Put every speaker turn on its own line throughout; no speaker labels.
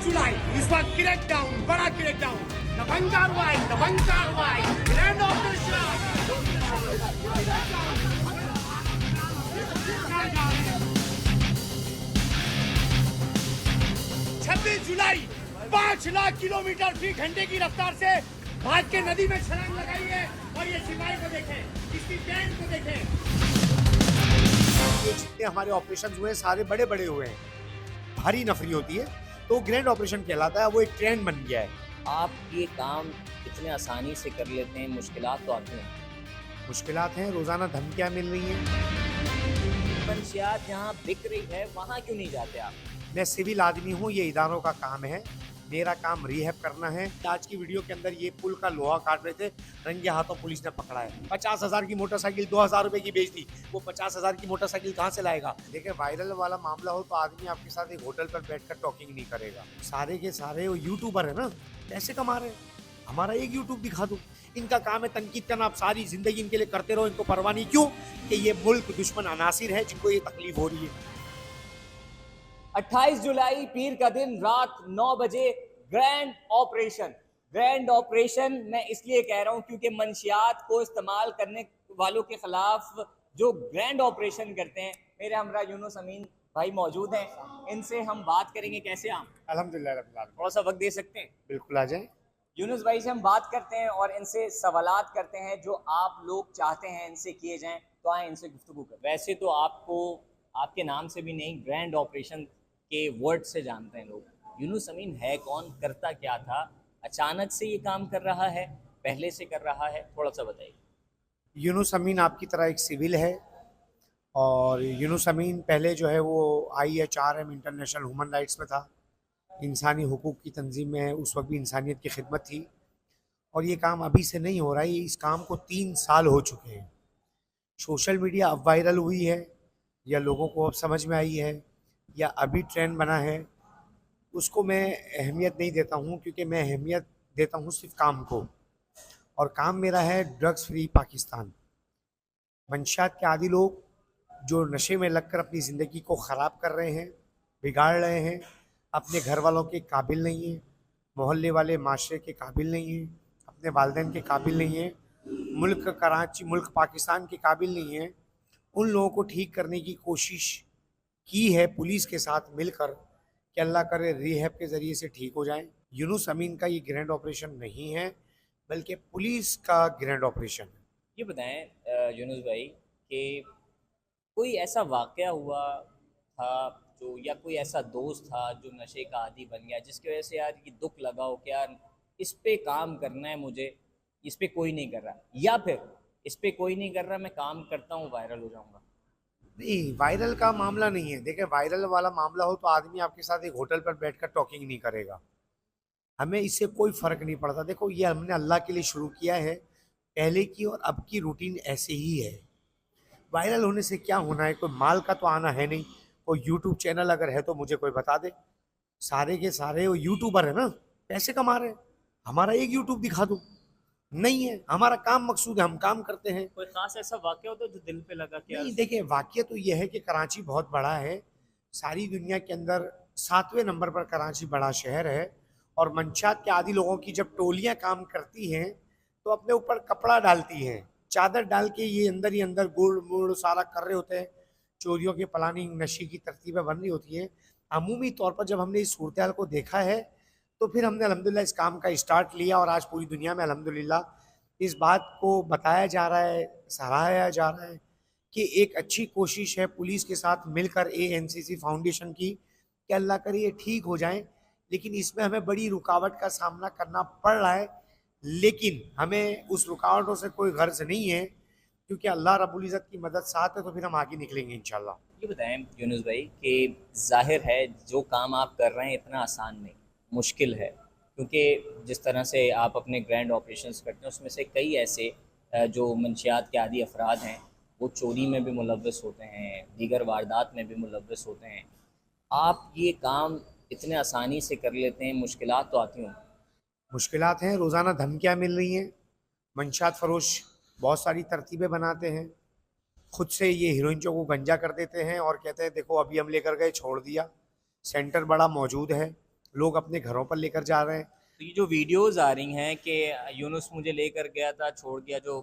जुलाई इस बार क्रैकडाउन, बड़ा क्रैकडाउन, दबंग कार्रवाई, ग्रैंड ऑपरेशन। 26 जुलाई 5 लाख किलोमीटर फी घंटे की रफ्तार से भाग के नदी में छलांग लगाई है। और ये सिपाही को देखें, इसकी टैंक को देखें।
ये जितने हमारे ऑपरेशन हुए सारे बड़े बड़े हुए हैं, भारी नफरी होती है तो ग्रैंड ऑपरेशन कहलाता है। वो एक ट्रेंड बन गया है।
आप ये काम इतने आसानी से कर लेते हैं, मुश्किलात तो आती हैं।
मुश्किलात हैं, रोजाना धमकियां मिल रही हैं।
मंशियात जहाँ बिक रही है वहाँ क्यों नहीं जाते आप?
मैं सिविल आदमी हूँ, ये इदारों का काम है, मेरा काम रिहैब करना है। आज की वीडियो के अंदर ये पुल का लोहा काट रहे थे, रंगे हाथों पुलिस ने पकड़ा है। 50,000 की मोटरसाइकिल 2,000 रुपए की बेच दी। वो 50,000 की मोटरसाइकिल कहाँ से लाएगा? देखिए, वायरल वाला मामला हो तो आदमी आपके साथ एक होटल पर बैठकर टॉकिंग नहीं करेगा। सारे के सारे वो यूट्यूबर है ना, पैसे कमा रहे हैं। हमारा एक यूट्यूब दिखा दो। इनका काम है तनकीद करना, आप सारी जिंदगी इनके लिए करते रहो, इनको परवाह नहीं। क्यों? कि ये मुल्क दुश्मन अनासिर है जिनको ये तकलीफ हो रही है।
28 जुलाई पीर का दिन रात 9 बजे ग्रैंड ऑपरेशन मैं इसलिए कह रहा हूं क्योंकि मंशियात को इस्तेमाल करने वालों के खिलाफ जो ग्रैंड ऑपरेशन करते हैं, मेरे हमरा यूनुस अमीन भाई मौजूद हैं, इनसे हम बात करेंगे। कैसे आप?
अल्हम्दुलिल्लाह रब्बिल आलमीन।
थोड़ा सा वक्त दे सकते हैं?
बिल्कुल, आ जाए।
यूनुस भाई से हम बात करते हैं और इनसे सवालात करते हैं जो आप लोग चाहते हैं इनसे किए जाएं, तो आए इनसे गुफ्तगू करें। वैसे तो आपको आपके नाम से भी नहीं, ग्रैंड ऑपरेशन के वर्ड से जानते हैं लोग। यूनुस अमीन है कौन, करता क्या था, अचानक से ये काम कर रहा है, पहले से कर रहा है, थोड़ा सा बताइए।
यूनुस अमीन आपकी तरह एक सिविल है और यूनुस अमीन पहले जो है वो IHRM इंटरनेशनल ह्यूमन राइट्स में था, इंसानी हुकूक की तंजीम में है। उस वक्त भी इंसानियत की खिदमत थी और ये काम अभी से नहीं हो रहा है, इस काम को 3 साल हो चुके हैं। सोशल मीडिया अब वायरल हुई है या लोगों को अब समझ में आई है या अभी ट्रेंड बना है, उसको मैं अहमियत नहीं देता हूँ, क्योंकि मैं अहमियत देता हूँ सिर्फ काम को। और काम मेरा है ड्रग्स फ्री पाकिस्तान। मंशियात के आदी लोग जो नशे में लगकर अपनी ज़िंदगी को ख़राब कर रहे हैं, बिगाड़ रहे हैं, अपने घर वालों के काबिल नहीं हैं, मोहल्ले वाले माशरे के काबिल नहीं हैं, अपने वालिदैन के काबिल नहीं हैं, मुल्क कराची, मुल्क पाकिस्तान के काबिल नहीं हैं, उन लोगों को ठीक करने की कोशिश की है पुलिस के साथ मिलकर कि अल्लाह करे रिहैब के ज़रिए से ठीक हो जाएं। यूनुस अमीन का ये ग्रैंड ऑपरेशन नहीं है, बल्कि पुलिस का ग्रैंड ऑपरेशन है।
ये बताएं यूनुस भाई कि कोई ऐसा वाक़या हुआ था जो, या कोई ऐसा दोस्त था जो नशे का आदी बन गया जिसकी वजह से यार ये दुख लगा हो कि यार इस पे काम करना है मुझे, इस पे कोई नहीं कर रहा, या फिर इस पे कोई नहीं कर रहा, मैं काम करता हूँ वायरल हो जाऊँगा?
नहीं, वायरल का मामला नहीं है। देखिए, वायरल वाला मामला हो तो आदमी आपके साथ एक होटल पर बैठकर टॉकिंग नहीं करेगा। हमें इससे कोई फ़र्क नहीं पड़ता। देखो, ये हमने अल्लाह के लिए शुरू किया है, पहले की और अब की रूटीन ऐसे ही है। वायरल होने से क्या होना है? कोई माल का तो आना है नहीं। कोई यूट्यूब चैनल अगर है तो मुझे कोई बता दे। सारे के सारे वो यूट्यूबर है ना, पैसे कमा रहे हैं। हमारा एक यूट्यूब दिखा दो। नहीं है, हमारा काम मकसूद है, हम काम करते हैं।
कोई ख़ास ऐसा वाक़या हो तो जो दिल पे लगा कि
नहीं, देखिए, वाक़या तो ये है कि कराची बहुत बड़ा है। सारी दुनिया के अंदर 7वें नंबर पर कराची बड़ा शहर है और मंशियात के आदी लोगों की जब टोलियां काम करती हैं तो अपने ऊपर कपड़ा डालती हैं, चादर डाल के ये अंदर ही अंदर गुड़ मुड़ सारा कर रहे होते हैं। चोरियों की प्लानिंग, नशे की तरतीबें बन रही होती हैं। अमूमी तौर पर जब हमने इस सूरत हाल को देखा है तो फिर हमने अल्हम्दुलिल्लाह इस काम का स्टार्ट लिया और आज पूरी दुनिया में अल्हम्दुलिल्लाह इस बात को बताया जा रहा है, सराहाया जा रहा है कि एक अच्छी कोशिश है पुलिस के साथ मिलकर ANCC फाउंडेशन की कि अल्लाह करे ये ठीक हो जाए। लेकिन इसमें हमें बड़ी रुकावट का सामना करना पड़ रहा है, लेकिन हमें उस रुकावटों से कोई गर्ज नहीं है, क्योंकि अल्लाह रब्बुल इज़्ज़त की मदद साथ है तो फिर हम आगे निकलेंगे इंशाल्लाह।
ये बताएं यूनुस भाई कि जाहिर है जो काम आप कर रहे हैं इतना आसान नहीं, मुश्किल है, क्योंकि जिस तरह से आप अपने ग्रैंड ऑपरेशंस करते हैं उसमें से कई ऐसे जो मंशियात के आदी अफराद हैं वो चोरी में भी मुलव्वस होते हैं, दीगर वारदात में भी मुलव्वस होते हैं। आप ये काम इतने आसानी से कर लेते हैं, मुश्किलात तो आती हों?
मुश्किलात हैं, रोज़ाना धमकियाँ मिल रही हैं। मंशियात फरोश बहुत सारी तरतीबें बनाते हैं, खुद से ये हीरोइनों को गंजा कर देते हैं और कहते हैं देखो अभी हम लेकर गए, छोड़ दिया। सेंटर बड़ा मौजूद है, लोग अपने घरों पर लेकर जा रहे हैं।
तो ये जो वीडियोस आ रही हैं कि यूनुस मुझे लेकर गया था छोड़ गया, जो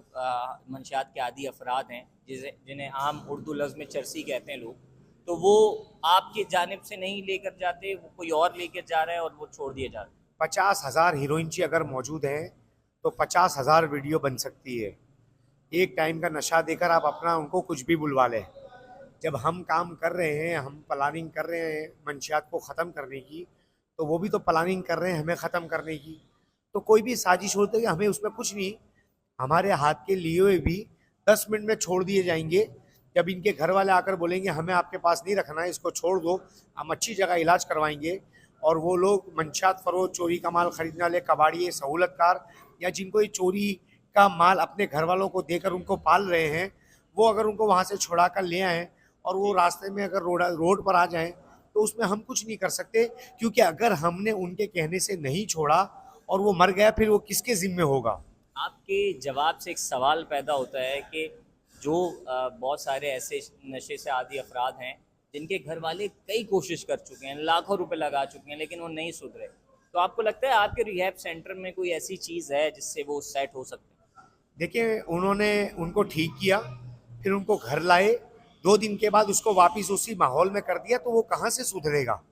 मंशियात के आदी अफराद हैं जिन्हें आम उर्दू लफ्ज़ में चरसी कहते हैं लोग, तो वो आपकी जानिब से नहीं लेकर जाते, वो कोई और लेकर जा रहा है और वो छोड़ दिए जा रहे हैं।
50,000 हीरोइनची अगर मौजूद हैं तो 50,000 वीडियो बन सकती है। एक टाइम का नशा देकर आप अपना उनको कुछ भी बुलवा लें। जब हम काम कर रहे हैं, हम प्लानिंग कर रहे हैं मंशियात को ख़त्म करने की, तो वो भी तो प्लानिंग कर रहे हैं हमें ख़त्म करने की। तो कोई भी साजिश होती है, हमें उसमें कुछ नहीं, हमारे हाथ के लिए हुए भी 10 मिनट में छोड़ दिए जाएंगे। जब इनके घर वाले आकर बोलेंगे हमें आपके पास नहीं रखना है, इसको छोड़ दो, हम अच्छी जगह इलाज करवाएंगे, और वो लोग मंशियात फरोश, चोरी का माल खरीदने वाले कबाड़िए, सहूलतकार, या जिनको ये चोरी का माल अपने घर वालों को देकर उनको पाल रहे हैं, वो अगर उनको वहाँ से छुड़ा कर ले आएँ और वो रास्ते में अगर रोड पर आ जाएं, तो उसमें हम कुछ नहीं कर सकते, क्योंकि अगर हमने उनके कहने से नहीं छोड़ा और वो मर गया, फिर वो किसके ज़िम्मे होगा।
आपके जवाब से एक सवाल पैदा होता है कि जो बहुत सारे ऐसे नशे से आदी अफराद हैं जिनके घर वाले कई कोशिश कर चुके हैं, लाखों रुपए लगा चुके हैं, लेकिन वो नहीं सुधरे, तो आपको लगता है आपके रिहैब सेंटर में कोई ऐसी चीज़ है जिससे वो सेट हो सकते हैं?
देखिए, उन्होंने उनको ठीक किया, फिर उनको घर लाए, 2 दिन के बाद उसको वापस उसी माहौल में कर दिया, तो वो कहाँ से सुधरेगा।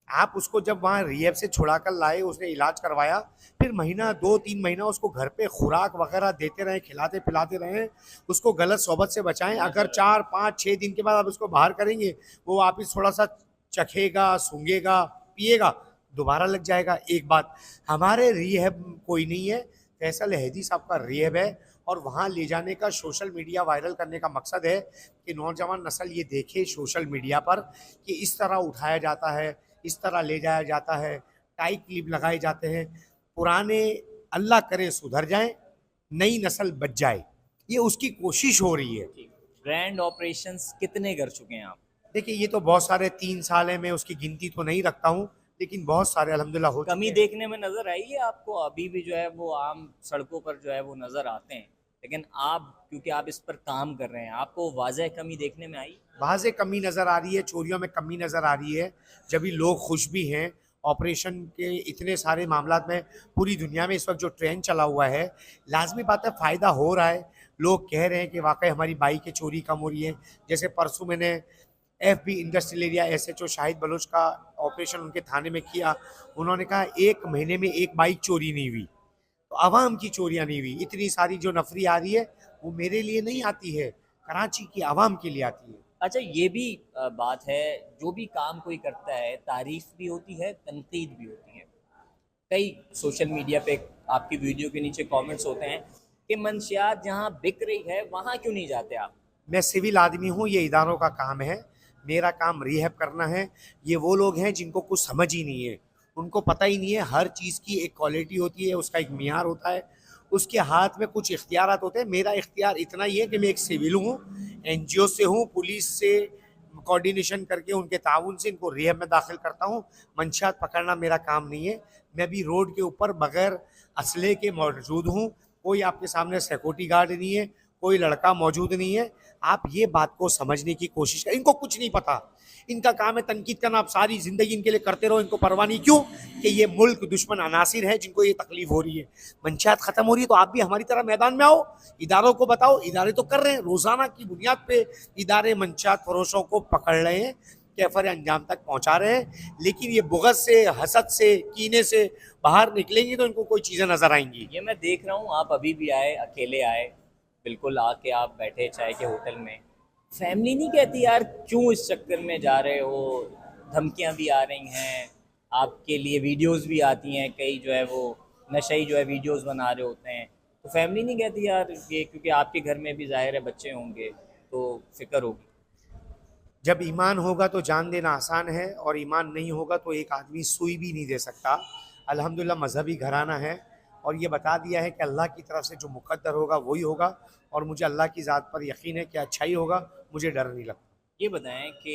आप उसको जब वहाँ रिहैब से छुड़ा कर लाए, उसने इलाज करवाया, फिर महीना 2-3 महीना उसको घर पे खुराक वगैरह देते रहें, खिलाते पिलाते रहें, उसको गलत सोबत से बचाएं। अगर 4-5-6 दिन के बाद आप उसको बाहर करेंगे, वो वापस थोड़ा सा चखेगा, सूंघेगा, पिएगा, दोबारा लग जाएगा। एक बात, हमारे रिहैब कोई नहीं है, फैसल हैदी साहब का रिहैब है, और वहाँ ले जाने का, सोशल मीडिया वायरल करने का मकसद है कि नौजवान नस्ल ये देखे सोशल मीडिया पर कि इस तरह उठाया जाता है, इस तरह ले जाया जाता है, टाइट क्लिप लगाए जाते हैं। पुराने अल्लाह करे सुधर जाएं, नई नस्ल बच जाए, ये उसकी कोशिश हो रही है।
ग्रैंड ऑपरेशंस कितने कर चुके हैं आप?
देखिए, ये तो बहुत सारे 3 साल है, मैं उसकी गिनती तो नहीं रखता हूँ, लेकिन बहुत सारे अल्हम्दुलिल्लाह हो
कमी
चुके हैं।
देखने में नजर आई है आपको? अभी भी जो है वो आम सड़कों पर जो है वो नजर आते हैं, लेकिन आप क्योंकि आप इस पर काम कर रहे हैं, आपको वाज़ह कमी देखने में आई?
वाज़े कमी नज़र आ रही है, चोरियों में कमी नज़र आ रही है। जब भी लोग खुश भी हैं, ऑपरेशन के इतने सारे मामलात में पूरी दुनिया में इस वक्त जो ट्रेंड चला हुआ है, लाजमी बात है फ़ायदा हो रहा है। लोग कह रहे हैं कि वाकई हमारी बाइक की चोरी कम हो रही है। जैसे परसों मैंने FB industrial area SHO Shahid Baloch का ऑपरेशन उनके थाने में किया, उन्होंने कहा 1 महीने में 1 बाइक चोरी नहीं हुई। तो आवाम की चोरियाँ नहीं हुई। इतनी सारी जो नफरी आ रही है, वो मेरे लिए नहीं आती है, कराची की आवाम के लिए आती है।
अच्छा, ये भी बात है, जो भी काम कोई करता है तारीफ भी होती है, तनकीद भी होती है। कई सोशल मीडिया पे आपकी वीडियो के नीचे कमेंट्स होते हैं कि मंशियात जहाँ बिक रही है वहाँ क्यों नहीं जाते आप?
मैं सिविल आदमी हूँ, ये इदारों का काम है, मेरा काम रिहैब करना है। ये वो लोग हैं जिनको कुछ समझ ही नहीं है, उनको पता ही नहीं है हर चीज़ की एक क्वालिटी होती है, उसका एक मियार होता है, उसके हाथ में कुछ इख्तियारात होते हैं। मेरा इख्तियार इतना ही है कि मैं एक सिविल हूँ, NGO से हूँ, पुलिस से कोऑर्डिनेशन करके उनके ताउन से इनको रिहैब में दाखिल करता हूँ। मंशियात पकड़ना मेरा काम नहीं है। मैं भी रोड के ऊपर बगैर असले के मौजूद हूँ, कोई आपके सामने सिक्योरिटी गार्ड नहीं है, कोई लड़का मौजूद नहीं है। आप ये बात को समझने की कोशिश करें। इनको कुछ नहीं पता, इनका काम है तनकीद करना, आप सारी ज़िंदगी इनके लिए करते रहो, इनको परवाह नहीं। क्यों? कि ये मुल्क दुश्मन अनासिर है जिनको ये तकलीफ हो रही है। मंशियात ख़त्म हो रही है तो आप भी हमारी तरह मैदान में आओ, इदारों को बताओ। इदारे तो कर रहे हैं, रोज़ाना की बुनियाद पे इदारे मंशियात फरोशों को पकड़ रहे हैं, कैफर अंजाम तक पहुँचा रहे हैं। लेकिन ये बुग़्ज़ से, हसद से, कीने से बाहर निकलेंगे तो इनको कोई चीज़ें नज़र आएंगी।
ये मैं देख रहा हूँ, आप अभी भी आए, अकेले आए, बिल्कुल आके आप बैठे चाय के होटल में। फैमिली नहीं कहती यार क्यों इस चक्कर में जा रहे हो? धमकियां भी आ रही हैं, आपके लिए वीडियोस भी आती हैं, कई जो है वो नशई जो है वीडियोस बना रहे होते हैं, तो फैमिली नहीं कहती यार ये, क्योंकि आपके घर में भी ज़ाहिर है बच्चे होंगे तो फिक्र होगी।
जब ईमान होगा तो जान देना आसान है, और ईमान नहीं होगा तो एक आदमी सुई भी नहीं दे सकता। अल्हम्दुलिल्लाह मजहबी घराना है, और ये बता दिया है कि अल्लाह की तरफ से जो मुक़द्दर होगा वही होगा, और मुझे अल्लाह की ज़ात पर यकीन है कि अच्छा ही होगा, मुझे डर नहीं लगता।
ये बताएं कि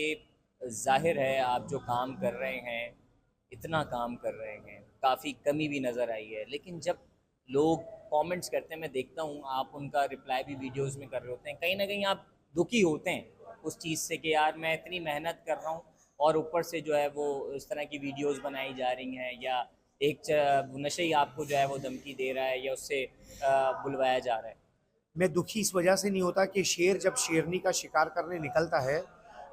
ज़ाहिर है आप जो काम कर रहे हैं, इतना काम कर रहे हैं, काफ़ी कमी भी नज़र आई है, लेकिन जब लोग कमेंट्स करते हैं, मैं देखता हूँ आप उनका रिप्लाई भी वीडियोस में कर रहे होते हैं, कहीं ना कहीं आप दुखी होते हैं उस चीज़ से कि यार मैं इतनी मेहनत कर रहा हूँ, और ऊपर से जो है वो इस तरह की वीडियोस बनाई जा रही हैं, या एक नशे आपको जो है वो धमकी दे रहा है या उससे बुलवाया जा रहा है।
मैं दुखी इस वजह से नहीं होता कि शेर जब शेरनी का शिकार करने निकलता है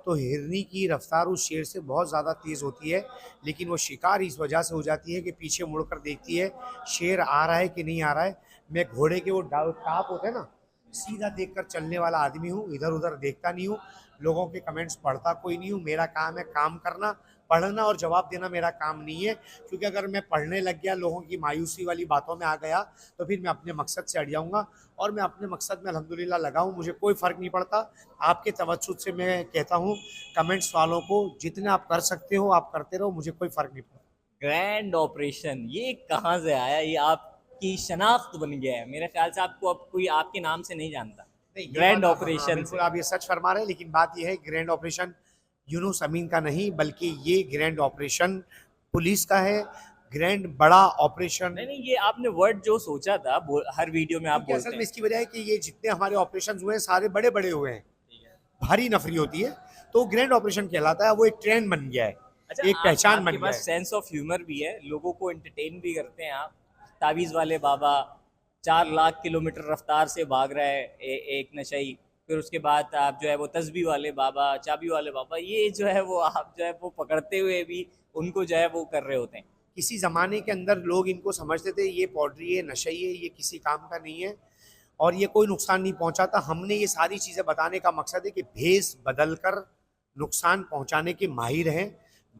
तो हिरनी की रफ्तार उस शेर से बहुत ज़्यादा तेज़ होती है, लेकिन वो शिकार इस वजह से हो जाती है कि पीछे मुड़कर देखती है शेर आ रहा है कि नहीं आ रहा है। मैं घोड़े के वो टाप होते हैं ना, सीधा देखकर चलने वाला आदमी हूँ, इधर उधर देखता नहीं हूँ, लोगों के कमेंट्स पढ़ता कोई नहीं हूँ। मेरा काम है काम करना, पढ़ना और जवाब देना मेरा काम नहीं है, क्योंकि अगर मैं पढ़ने लग गया, लोगों की मायूसी वाली बातों में आ गया, तो फिर मैं अपने मकसद से हट जाऊँगा। और मैं अपने मकसद में अल्हम्दुलिल्लाह लगा हूँ, मुझे कोई फ़र्क नहीं पड़ता। आपके तवज्जुद से मैं कहता हूँ, कमेंट्स वालों को जितने आप कर सकते हो आप करते रहो, मुझे कोई फ़र्क नहीं पड़ता।
ग्रैंड ऑपरेशन ये कहाँ से आया? ये आपकी शनाख्त बन गया है। मेरे ख्याल से आपको अब कोई आपके नाम से नहीं जानता।
नहीं, ये
ग्रैंड
बात
ऑपरेशन
बिल्कुल
से।
आप ये सच फरमा रहे हैं, लेकिन बात ये है ग्रैंड ऑपरेशन यूनुस अमीन का नहीं, बल्कि ये ग्रैंड ऑपरेशन पुलिस का है। ग्रैंड बड़ा ऑपरेशन
नहीं, ये आपने वर्ड जो सोचा था हर वीडियो में आप
क्योंकि असल
बोलते
में
हैं।
इसकी वजह है कि ये जितने हमारे ऑपरेशन हुए हैं सारे बड़े बड़े हुए हैं, भारी नफरी होती है, तो ग्रैंड ऑपरेशन कहलाता है। वो एक ट्रेंड बन गया है,
अच्छा,
एक पहचान बन
आपके
गया
पास
है।
सेंस ऑफ ह्यूमर भी है, लोगों को एंटरटेन भी करते हैं आप। तावीज़ वाले बाबा 4 लाख किलोमीटर रफ्तार से भाग रहा है एक नशई, फिर उसके बाद आप जो है वो तस्बीह वाले बाबा, चाबी वाले बाबा, ये जो है वो आप जो है वो पकड़ते हुए भी उनको जो है वो कर रहे होते हैं।
किसी ज़माने के अंदर लोग इनको समझते थे ये पाउडरी है, नशई है, ये किसी काम का नहीं है और ये कोई नुकसान नहीं पहुंचाता। हमने ये सारी चीज़ें बताने का मकसद है कि भेस बदल कर नुकसान पहुंचाने के माहिर हैं।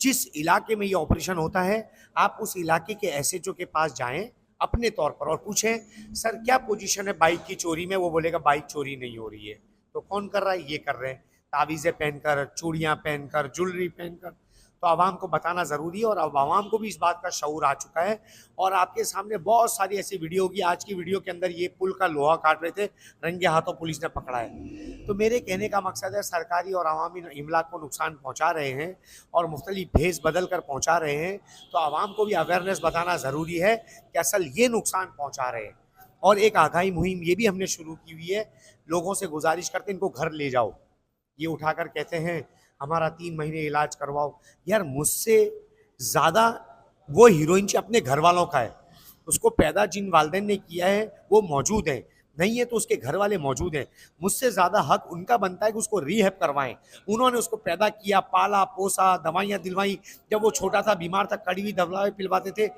जिस इलाके में ये ऑपरेशन होता है, आप उस इलाके के एसएचओ के पास जाएं अपने तौर पर और पूछें सर क्या पोजीशन है बाइक की चोरी में। वो बोलेगा बाइक चोरी नहीं हो रही है। तो कौन कर रहा है? ये कर रहे हैं, तावीज़ें पहनकर, चूड़ियाँ पहनकर, ज्वेलरी पहनकर। तो आवाम को बताना ज़रूरी है और अब आवाम को भी इस बात का शऊर आ चुका है। और आपके सामने बहुत सारी ऐसी वीडियो होगी। आज की वीडियो के अंदर ये पुल का लोहा काट रहे थे, रंगे हाथों पुलिस ने पकड़ा है। तो मेरे कहने का मकसद है सरकारी और अवामी इमलाक को नुकसान पहुंचा रहे हैं और मुख्तलिफ भेस बदल कर पहुंचा रहे हैं, तो आवाम को भी अवेयरनेस बताना ज़रूरी है कि असल ये नुकसान पहुंचा रहे हैं। और एक आगाही मुहिम ये भी हमने शुरू की हुई है। लोगों से गुजारिश करते हैं इनको घर ले जाओ, ये उठाकर कहते हैं हमारा 3 महीने इलाज करवाओ। यार मुझसे ज़्यादा वो हीरोइन अपने घर वालों का है, उसको पैदा जिन वालिदैन ने किया है वो मौजूद है, नहीं है तो उसके घर वाले मौजूद हैं। मुझसे ज़्यादा हक उनका बनता है कि उसको रीहैब करवाएं। उन्होंने उसको पैदा किया, पाला पोसा, दवाइयाँ दिलवाई, जब वो छोटा था बीमार था कड़ी हुई दवाएं पिलवाते थे।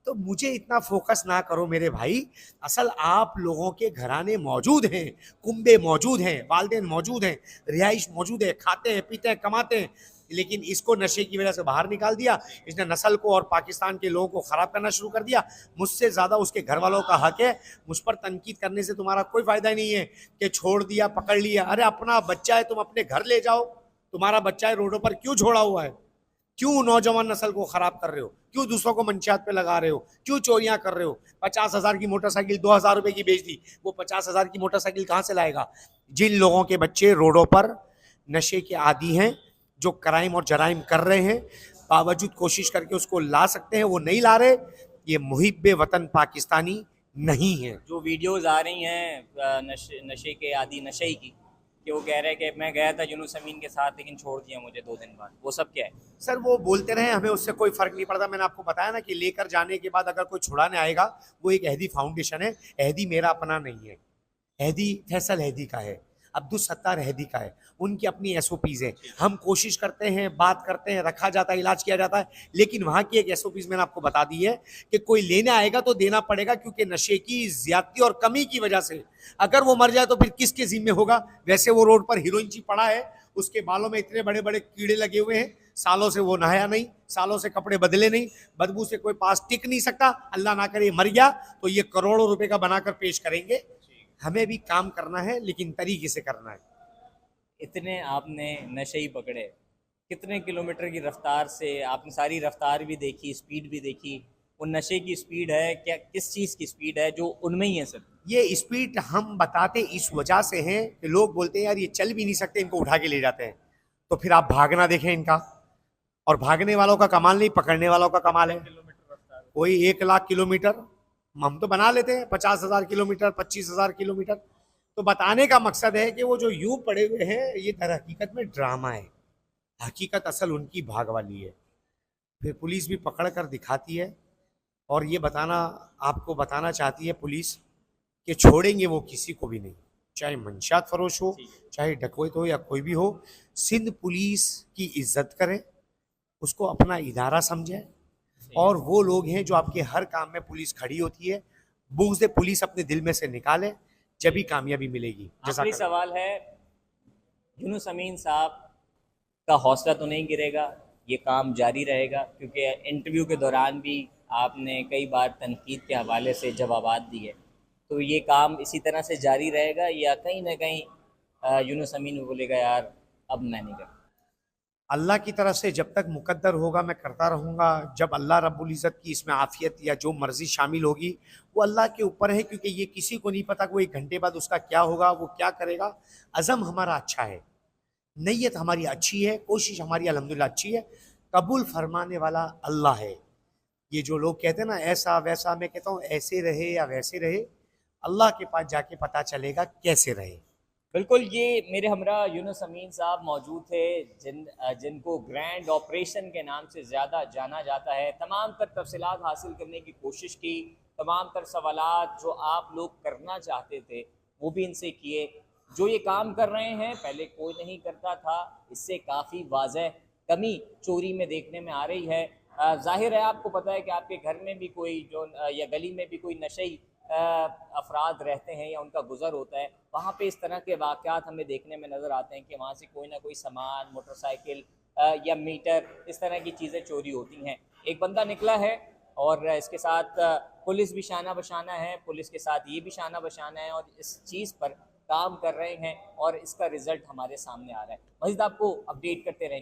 तो मुझे इतना फोकस ना करो मेरे भाई, असल आप लोगों के घराने मौजूद हैं, कुंबे मौजूद हैं, वालिदैन मौजूद हैं, रिहाइश मौजूद है, खाते हैं पीते हैं कमाते हैं, लेकिन इसको नशे की वजह से बाहर निकाल दिया। इसने नस्ल को और पाकिस्तान के लोगों को ख़राब करना शुरू कर दिया। मुझसे ज़्यादा उसके घर वालों का हक है। मुझ पर तनकीद करने से तुम्हारा कोई फ़ायदा नहीं है कि छोड़ दिया पकड़ लिया। अरे अपना बच्चा है, तुम अपने घर ले जाओ। तुम्हारा बच्चा है, रोडों पर क्यों छोड़ा हुआ है? क्यों नौजवान नस्ल को ख़राब कर रहे हो? क्यों दूसरों को मंशियात पे लगा रहे हो? क्यों चोरियां कर रहे हो? 50,000 की मोटरसाइकिल 2,000 रुपये की बेच दी, वो 50,000 की मोटरसाइकिल कहाँ से लाएगा? जिन लोगों के बच्चे रोडों पर नशे के आदी हैं, जो क्राइम और जराइम कर रहे हैं, बावजूद कोशिश करके उसको ला सकते हैं, वो नहीं ला रहे। ये मुहिब्बे वतन पाकिस्तानी नहीं है।
जो वीडियोस आ रही हैं नशे के आदि नशई की, कि वो कह रहे हैं कि मैं गया था यूनुस अमीन के साथ लेकिन छोड़ दिया मुझे 2 दिन बाद, वो सब क्या है?
सर वो बोलते रहे, हमें उससे कोई फ़र्क नहीं पड़ता। मैंने आपको बताया ना कि लेकर जाने के बाद अगर कोई छुड़ाने आएगा, वो एक अहदी फाउंडेशन है। अहदी मेरा अपना नहीं है, अहदी फैसल अहदी का है, अब्दुल सत्तार अहदी का है, उनकी अपनी SOPs है। हम कोशिश करते हैं, बात करते हैं, रखा जाता है, इलाज किया जाता है, लेकिन वहाँ की एक SOPs मैंने आपको बता दी है कि कोई लेने आएगा तो देना पड़ेगा, क्योंकि नशे की ज़्यादती और कमी की वजह से अगर वो मर जाए तो फिर किसके ज़िम्मे होगा? वैसे वो रोड पर हीरोइन ची पड़ा है, उसके बालों में इतने बड़े बड़े कीड़े लगे हुए हैं, सालों से वो नहाया नहीं, सालों से कपड़े बदले नहीं, बदबू से कोई पास टिक नहीं सकता। अल्लाह ना करे मर गया तो ये करोड़ों रुपए का बनाकर पेश करेंगे। हमें भी काम करना है, लेकिन तरीके से करना है।
इतने आपने नशे पकड़े, कितने किलोमीटर की रफ्तार से? आपने सारी रफ्तार भी देखी, स्पीड भी देखी। वो नशे की स्पीड है क्या, किस चीज़ की स्पीड है जो उनमें ही है सर?
ये स्पीड हम बताते इस वजह से हैं कि लोग बोलते हैं यार ये चल भी नहीं सकते, इनको उठा के ले जाते हैं। तो फिर आप भागना देखें इनका, और भागने वालों का कमाल नहीं, पकड़ने वालों का कमाल है। कोई 1 लाख किलोमीटर हम तो बना लेते हैं, 50,000 किलोमीटर, 25,000 किलोमीटर। तो बताने का मकसद है कि वो जो यूं पड़े हुए हैं, ये दर हकीकत में ड्रामा है। हकीकत असल उनकी भाग वाली है। फिर पुलिस भी पकड़ कर दिखाती है और ये आपको बताना चाहती है पुलिस कि छोड़ेंगे वो किसी को भी नहीं, चाहे मंशात फरोश हो, चाहे डकैत हो या कोई भी हो। सिंध पुलिस की इज्जत करें, उसको अपना इदारा समझें, और वो लोग हैं जो आपके हर काम में पुलिस खड़ी होती है। बुग़्ज़ पुलिस अपने दिल में से निकालें, जब भी कामयाबी मिलेगी।
आखिरी सवाल है, यूनुस अमीन साहब का हौसला तो नहीं गिरेगा, ये काम जारी रहेगा? क्योंकि इंटरव्यू के दौरान भी आपने कई बार तनकीद के हवाले से जवाबात दिए, तो ये काम इसी तरह से जारी रहेगा या कहीं ना कहीं यूनुस अमीन बोलेगा यार अब मैं नहीं करता?
अल्लाह की तरफ से जब तक मुकद्दर होगा मैं करता रहूँगा। जब अल्लाह रब्बुल इज़्ज़त की इसमें आफ़ियत या जो मर्ज़ी शामिल होगी वो अल्लाह के ऊपर है, क्योंकि ये किसी को नहीं पता कि वो 1 घंटे बाद उसका क्या होगा, वो क्या करेगा। अज़म हमारा अच्छा है, नीयत हमारी अच्छी है, कोशिश हमारी अल्हम्दुलिल्लाह अच्छी है, कबूल फरमाने वाला अल्लाह है। ये जो लोग कहते हैं ना ऐसा वैसा, मैं कहता हूँ ऐसे रहे या वैसे रहे, अल्लाह के पास जाके पता चलेगा कैसे रहे।
बिल्कुल, ये मेरे हमरा यूनुस अमीन साहब मौजूद थे जिनको ग्रैंड ऑपरेशन के नाम से ज़्यादा जाना जाता है। तमाम तर तफसीलात हासिल करने की कोशिश की, तमाम तर सवालात जो आप लोग करना चाहते थे वो भी इनसे किए। जो ये काम कर रहे हैं पहले कोई नहीं करता था, इससे काफ़ी वाज़ह कमी चोरी में देखने में आ रही है। ज़ाहिर है आपको पता है कि आपके घर में भी कोई जो या गली में भी कोई नशई अफराद रहते हैं या उनका गुज़र होता है, वहाँ पे इस तरह के वाक़यात हमें देखने में नज़र आते हैं कि वहाँ से कोई ना कोई सामान, मोटरसाइकिल या मीटर, इस तरह की चीज़ें चोरी होती हैं। एक बंदा निकला है और इसके साथ पुलिस भी शाना बशाना है, पुलिस के साथ ये भी शाना बशाना है और इस चीज़ पर काम कर रहे हैं और इसका रिज़ल्ट हमारे सामने आ रहा है। मज़ीद आपको अपडेट करते रहेंगे।